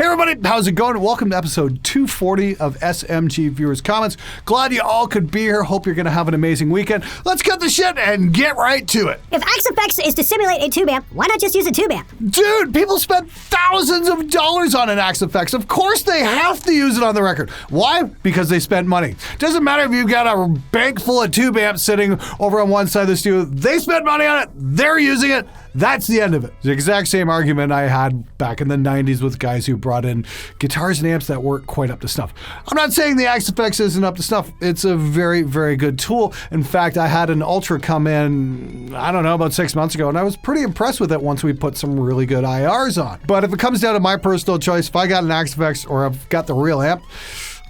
everybody, how's it going? Welcome to episode 240 of SMG Viewers Comments. Glad you all could be here. Hope you're going to have an amazing weekend. Let's cut the shit and get right to it. If Axe-Fx is to simulate a tube amp, why not just use a tube amp? Dude, people spend thousands of dollars on an Axe-Fx. Of course they have to use it on the record. Why? Because they spent money. Doesn't matter if you've got a bank full of tube amps sitting over on one side of the studio. They spent money on it. They're using it. That's the end of it. The exact same argument I had back in the 90s with guys who brought in guitars and amps that weren't quite up to snuff. I'm not saying the Axe-Fx isn't up to snuff. It's a very, very good tool. In fact, I had an Ultra come in, I don't know, about 6 months ago, and I was pretty impressed with it once we put some really good IRs on. But if it comes down to my personal choice, if I got an Axe-Fx or I've got the real amp,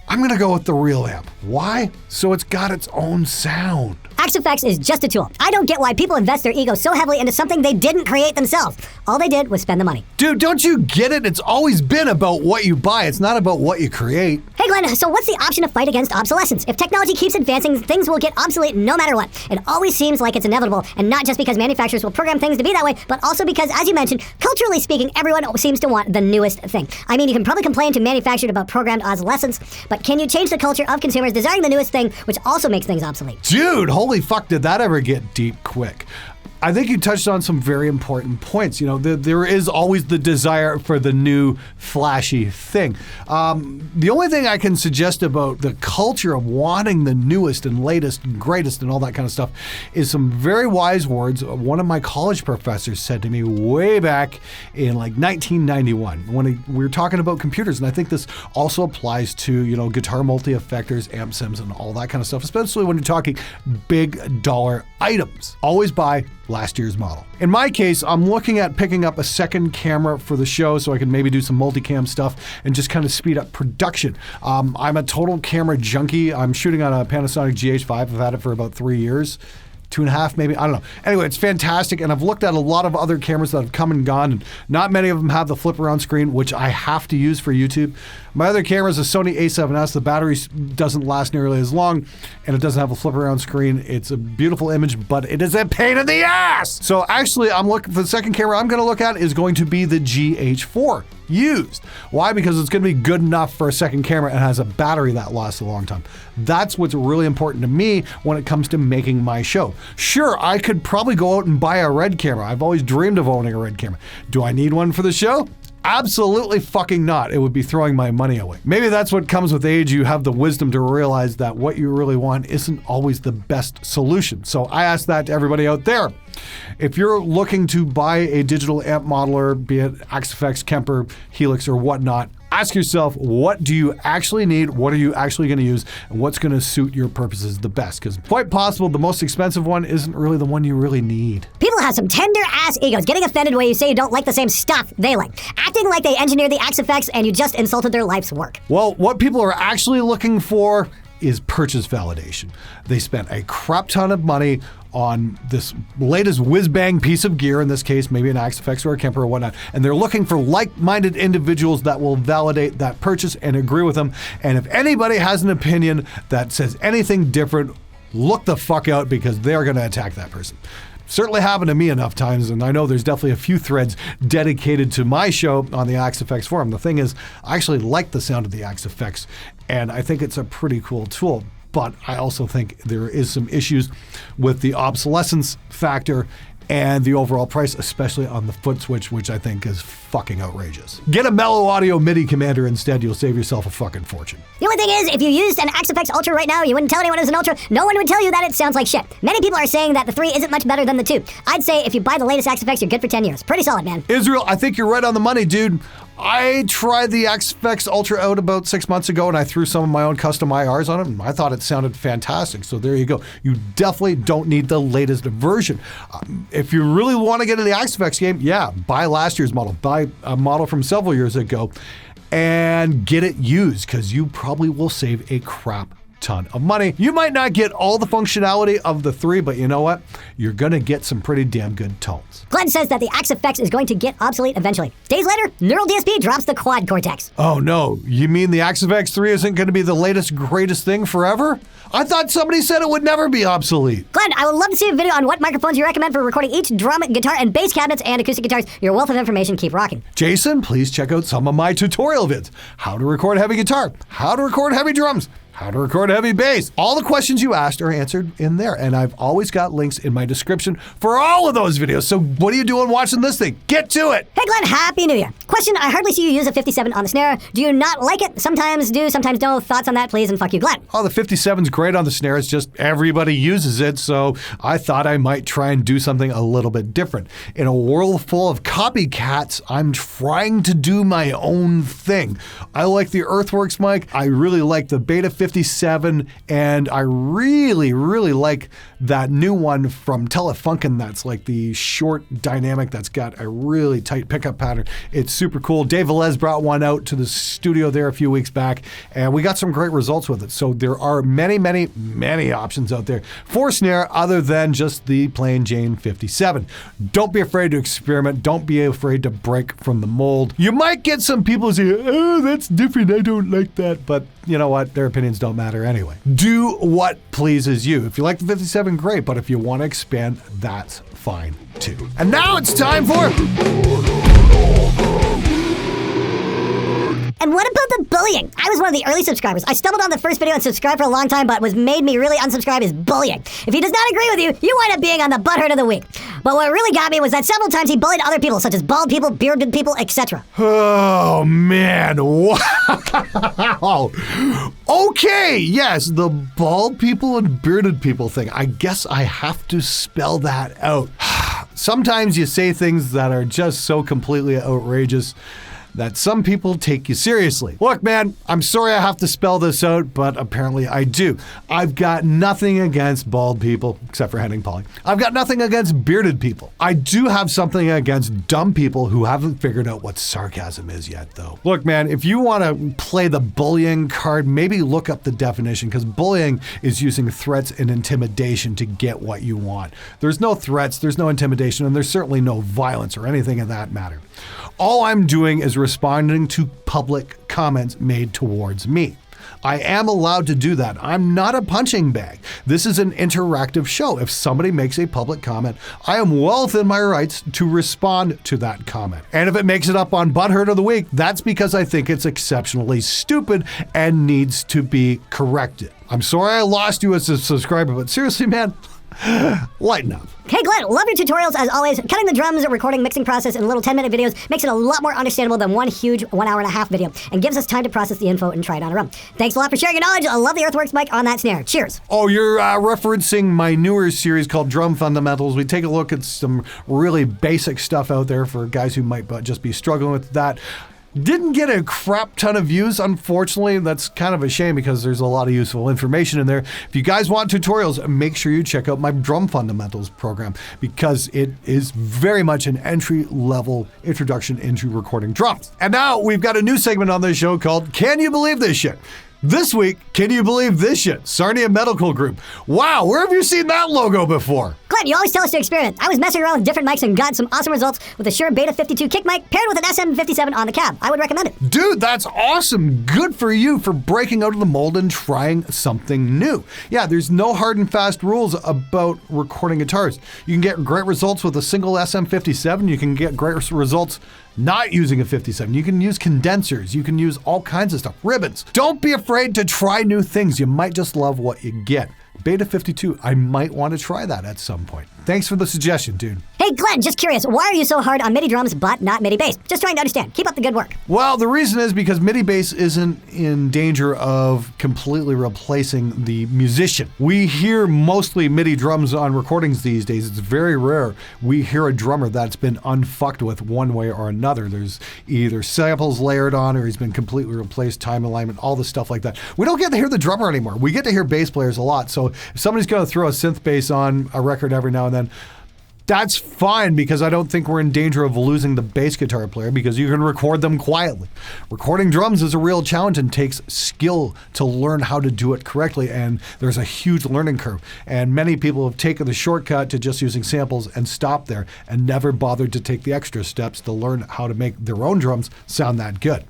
I'm going to go with the real amp. Why? So it's got its own sound. Axe-Fx is just a tool. I don't get why people invest their ego so heavily into something they didn't create themselves. All they did was spend the money. Dude, don't you get it? It's always been about what you buy. It's not about what you create. Hey Glenn, so what's the option to fight against obsolescence? If technology keeps advancing, things will get obsolete no matter what. It always seems like it's inevitable, and not just because manufacturers will program things to be that way, but also because, as you mentioned, culturally speaking, everyone seems to want the newest thing. I mean, you can probably complain to manufacturers about programmed obsolescence, but can you change the culture of consumers desiring the newest thing, which also makes things obsolete? Dude, holy fuck, did that ever get deep quick. I think you touched on some very important points. You know, there is always the desire for the new flashy thing. The only thing I can suggest about the culture of wanting the newest and latest and greatest and all that kind of stuff is some very wise words one of my college professors said to me way back in like 1991 when we were talking about computers. And I think this also applies to, you know, guitar multi-effectors, amp sims, and all that kind of stuff, especially when you're talking big dollar items. Always buy last year's model. In my case, I'm looking at picking up a second camera for the show so I can maybe do some multicam stuff and just kind of speed up production. I'm a total camera junkie. I'm shooting on a Panasonic GH5. I've had it for about 3 years. 2.5 maybe, I don't know. Anyway, it's fantastic, and I've looked at a lot of other cameras that have come and gone, and not many of them have the flip around screen, which I have to use for YouTube. My other camera is a Sony A7S. The battery doesn't last nearly as long, and it doesn't have a flip around screen. It's a beautiful image, but it is a pain in the ass! So actually, I'm looking for the second camera I'm going to look at is going to be the GH4 used. Why? Because it's going to be good enough for a second camera and has a battery that lasts a long time. That's what's really important to me when it comes to making my show. Sure, I could probably go out and buy a red camera. I've always dreamed of owning a red camera. Do I need one for the show? Absolutely fucking not. It would be throwing my money away. Maybe that's what comes with age. You have the wisdom to realize that what you really want isn't always the best solution. So I ask that to everybody out there. If you're looking to buy a digital amp modeler, be it Axe-Fx, Kemper, Helix, or whatnot, ask yourself, what do you actually need? What are you actually going to use? And what's going to suit your purposes the best? Because quite possible the most expensive one isn't really the one you really need. People have some tender-ass egos, getting offended when you say you don't like the same stuff they like, acting like they engineered the Axe-Fx and you just insulted their life's work. Well, what people are actually looking for is purchase validation. They spent a crap ton of money on this latest whiz-bang piece of gear, in this case, maybe an Axe-Fx or a Kemper or whatnot, and they're looking for like-minded individuals that will validate that purchase and agree with them. And if anybody has an opinion that says anything different, look the fuck out, because they're going to attack that person. Certainly happened to me enough times, and I know there's definitely a few threads dedicated to my show on the Axe-Fx forum. The thing is, I actually like the sound of the Axe-Fx, and I think it's a pretty cool tool. But I also think there is some issues with the obsolescence factor and the overall price, especially on the foot switch, which I think is fucking outrageous. Get a Mellow Audio MIDI commander instead. You'll save yourself a fucking fortune. The only thing is, if you used an Axe-Fx Ultra right now, you wouldn't tell anyone it was an Ultra. No one would tell you that it sounds like shit. Many people are saying that the 3 isn't much better than the 2. I'd say if you buy the latest Axe-Fx, you're good for 10 years. Pretty solid, man. Israel, I think you're right on the money, dude. I tried the Axe-Fx Ultra out about 6 months ago, and I threw some of my own custom IRs on it, and I thought it sounded fantastic. So there you go. You definitely don't need the latest version. If you really want to get in the Axe-Fx game, yeah, buy last year's model. Buy a model from several years ago and get it used, because you probably will save a crap ton of money. You might not get all the functionality of the 3, but you know what? You're gonna get some pretty damn good tones. Glenn says that the Axe FX is going to get obsolete eventually. Days later, Neural DSP drops the quad cortex. Oh no, you mean the Axe FX3 isn't gonna be the latest, greatest thing forever? I thought somebody said it would never be obsolete. Glenn, I would love to see a video on what microphones you recommend for recording each drum, guitar, and bass cabinets and acoustic guitars. Your wealth of information, keep rocking. Jason, please check out some of my tutorial vids. How to record heavy guitar, how to record heavy drums, how to record heavy bass. All the questions you asked are answered in there, and I've always got links in my description for all of those videos. So what are you doing watching this thing? Get to it! Hey Glenn, Happy New Year. Question, I hardly see you use a 57 on the snare. Do you not like it? Sometimes do, sometimes no. Thoughts on that, please, and fuck you, Glenn. Oh, the 57's great on the snare. It's just everybody uses it, so I thought I might try and do something a little bit different. In a world full of copycats, I'm trying to do my own thing. I like the Earthworks mic. I really like the Beta 57, and I really, really like that new one from Telefunken that's like the short dynamic that's got a really tight pickup pattern. It's super cool. Dave Velez brought one out to the studio there a few weeks back, and we got some great results with it. So there are many, many, many options out there for snare other than just the plain Jane 57. Don't be afraid to experiment. Don't be afraid to break from the mold. You might get some people who say, oh, that's different, I don't like that, but you know what? Their opinions don't matter anyway. Do what pleases you. If you like the 57, great, but if you want to expand, that's fine too. And now it's time for... And what about the bullying? I was one of the early subscribers. I stumbled on the first video and subscribed for a long time, but what made me really unsubscribe is bullying. If he does not agree with you, you wind up being on the butthurt of the week. But what really got me was that several times he bullied other people, such as bald people, bearded people, etc. Oh, man. Wow. Okay, yes, the bald people and bearded people thing. I guess I have to spell that out. Sometimes you say things that are just so completely outrageous that some people take you seriously. Look, man, I'm sorry I have to spell this out, but apparently I do. I've got nothing against bald people, except for Henning Polly. I've got nothing against bearded people. I do have something against dumb people who haven't figured out what sarcasm is yet, though. Look, man, if you want to play the bullying card, maybe look up the definition, because bullying is using threats and intimidation to get what you want. There's no threats, there's no intimidation, and there's certainly no violence or anything of that matter. All I'm doing is responding to public comments made towards me. I am allowed to do that. I'm not a punching bag. This is an interactive show. If somebody makes a public comment, I am well within my rights to respond to that comment. And if it makes it up on Butthurt of the Week, that's because I think it's exceptionally stupid and needs to be corrected. I'm sorry I lost you as a subscriber, but seriously, man, lighten up. Hey Glenn, love your tutorials as always. Cutting the drums, recording, mixing process in little 10-minute videos makes it a lot more understandable than one huge 1 hour and a half video and gives us time to process the info and try it on our own. Thanks a lot for sharing your knowledge. I love the Earthworks mic on that snare. Cheers. Oh, you're referencing my newer series called Drum Fundamentals. We take a look at some really basic stuff out there for guys who might just be struggling with that. Didn't get a crap ton of views, unfortunately. That's kind of a shame because there's a lot of useful information in there. If you guys want tutorials, make sure you check out my Drum Fundamentals program because it is very much an entry-level introduction into recording drums. And now we've got a new segment on this show called Can You Believe This Shit? This week, can you believe this shit? Sarnia Medical Group. Wow, where have you seen that logo before? Glenn, you always tell us to experiment. I was messing around with different mics and got some awesome results with the Shure Beta 52 kick mic paired with an SM57 on the cab. I would recommend it. Dude, that's awesome. Good for you for breaking out of the mold and trying something new. Yeah, there's no hard and fast rules about recording guitars. You can get great results with a single SM57. You can get great results not using a 57. You can use condensers. You can use all kinds of stuff. Ribbons. Don't be afraid to try new things. You might just love what you get. Beta 52, I might want to try that at some point. Thanks for the suggestion, dude. Hey Glenn, just curious, why are you so hard on MIDI drums but not MIDI bass? Just trying to understand. Keep up the good work. Well, the reason is because MIDI bass isn't in danger of completely replacing the musician. We hear mostly MIDI drums on recordings these days. It's very rare we hear a drummer that's been unfucked with one way or another. There's either samples layered on or he's been completely replaced, time alignment, all this stuff like that. We don't get to hear the drummer anymore. We get to hear bass players a lot. So if somebody's going to throw a synth bass on a record every now and then, That's fine, because I don't think we're in danger of losing the bass guitar player, because you can record them quietly. Recording drums is a real challenge and takes skill to learn how to do it correctly, and there's a huge learning curve. And many people have taken the shortcut to just using samples and stopped there and never bothered to take the extra steps to learn how to make their own drums sound that good.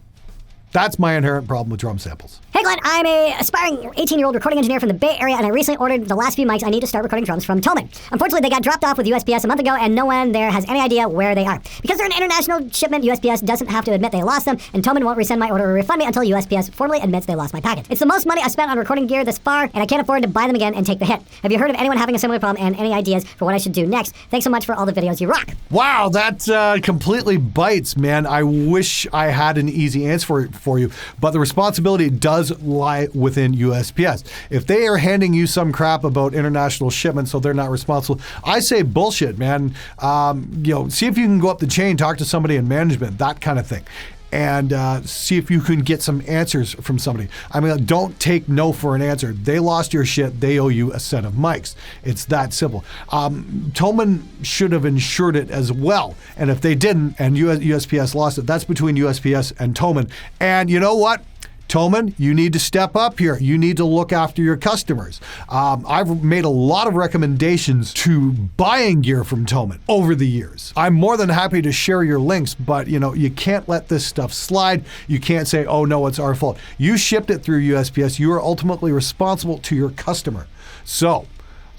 That's my inherent problem with drum samples. Hey Glenn, I'm a aspiring 18-year-old recording engineer from the Bay Area, and I recently ordered the last few mics I need to start recording drums from Thomann. Unfortunately, they got dropped off with USPS a month ago, and no one there has any idea where they are. Because they're an international shipment, USPS doesn't have to admit they lost them, and Thomann won't resend my order or refund me until USPS formally admits they lost my package. It's the most money I've spent on recording gear this far, and I can't afford to buy them again and take the hit. Have you heard of anyone having a similar problem, and any ideas for what I should do next? Thanks so much for all the videos. You rock. Wow, that completely bites, man. I wish I had an easy answer for you, but the responsibility does lie within USPS. If they are handing you some crap about international shipments so they're not responsible, I say bullshit, man. See if you can go up the chain, talk to somebody in management, that kind of thing, and see if you can get some answers from somebody. I mean, don't take no for an answer. They lost your shit. They owe you a set of mics. It's that simple. Thomann should have insured it as well. And if they didn't and USPS lost it, that's between USPS and Thomann. And you know what? Thomann, you need to step up here. You need to look after your customers. I've made a lot of recommendations to buying gear from Thomann over the years. I'm more than happy to share your links, but you can't let this stuff slide. You can't say, oh no, it's our fault. You shipped it through USPS. You are ultimately responsible to your customer. So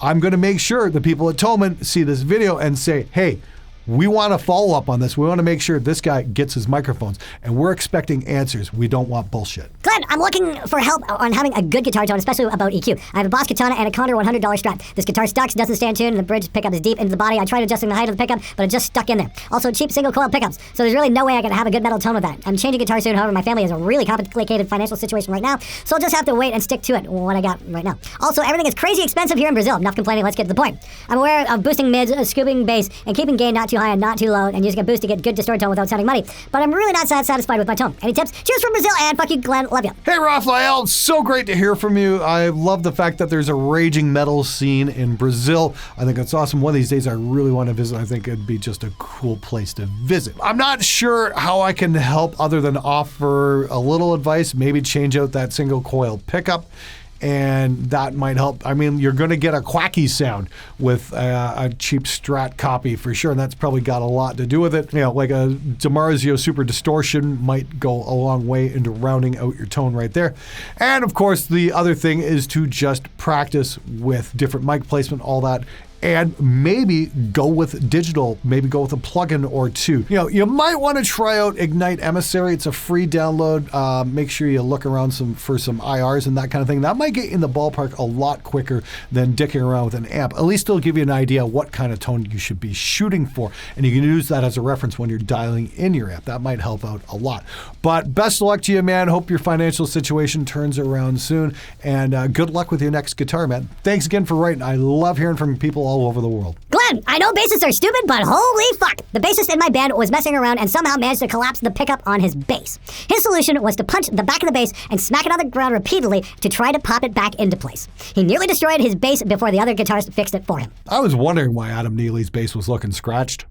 I'm going to make sure the people at Thomann see this video and say, hey, we want to follow up on this. We want to make sure this guy gets his microphones, and we're expecting answers. We don't want bullshit. Glenn, I'm looking for help on having a good guitar tone, especially about EQ. I have a Boss Katana and a Condor $100 Strat. This guitar sucks, doesn't stand tuned, and the bridge pickup is deep into the body. I tried adjusting the height of the pickup, but it just stuck in there. Also, cheap single coil pickups, so there's really no way I can have a good metal tone with that. I'm changing guitar soon, however, my family has a really complicated financial situation right now, so I'll just have to wait and stick to it, what I got right now. Also, everything is crazy expensive here in Brazil. Enough complaining, let's get to the point. I'm aware of boosting mids, scooping bass, and keeping gain not too high and not too low, and using a boost to get good distorted tone without sounding muddy. But I'm really not satisfied with my tone. Any tips? Cheers from Brazil, and fuck you, Glenn. Love you. Hey, Raphael. So great to hear from you. I love the fact that there's a raging metal scene in Brazil. I think it's awesome. One of these days I really want to visit. I think it'd be just a cool place to visit. I'm not sure how I can help other than offer a little advice. Maybe change out that single coil pickup, and that might help. I mean, you're going to get a quacky sound with a cheap Strat copy for sure, and that's probably got a lot to do with it. Like a DiMarzio Super Distortion might go a long way into rounding out your tone right there. And of course, the other thing is to just practice with different mic placement, all that. And maybe go with digital, maybe go with a plugin or two. You might want to try out Ignite Emissary. It's a free download. Make sure you look around for some IRs and that kind of thing. That might get you in the ballpark a lot quicker than dicking around with an amp. At least it'll give you an idea what kind of tone you should be shooting for. And you can use that as a reference when you're dialing in your amp. That might help out a lot. But best of luck to you, man. Hope your financial situation turns around soon. And good luck with your next guitar, man. Thanks again for writing. I love hearing from people all over the world. Glenn, I know bassists are stupid, but holy fuck! The bassist in my band was messing around and somehow managed to collapse the pickup on his bass. His solution was to punch the back of the bass and smack it on the ground repeatedly to try to pop it back into place. He nearly destroyed his bass before the other guitarist fixed it for him. I was wondering why Adam Neely's bass was looking scratched.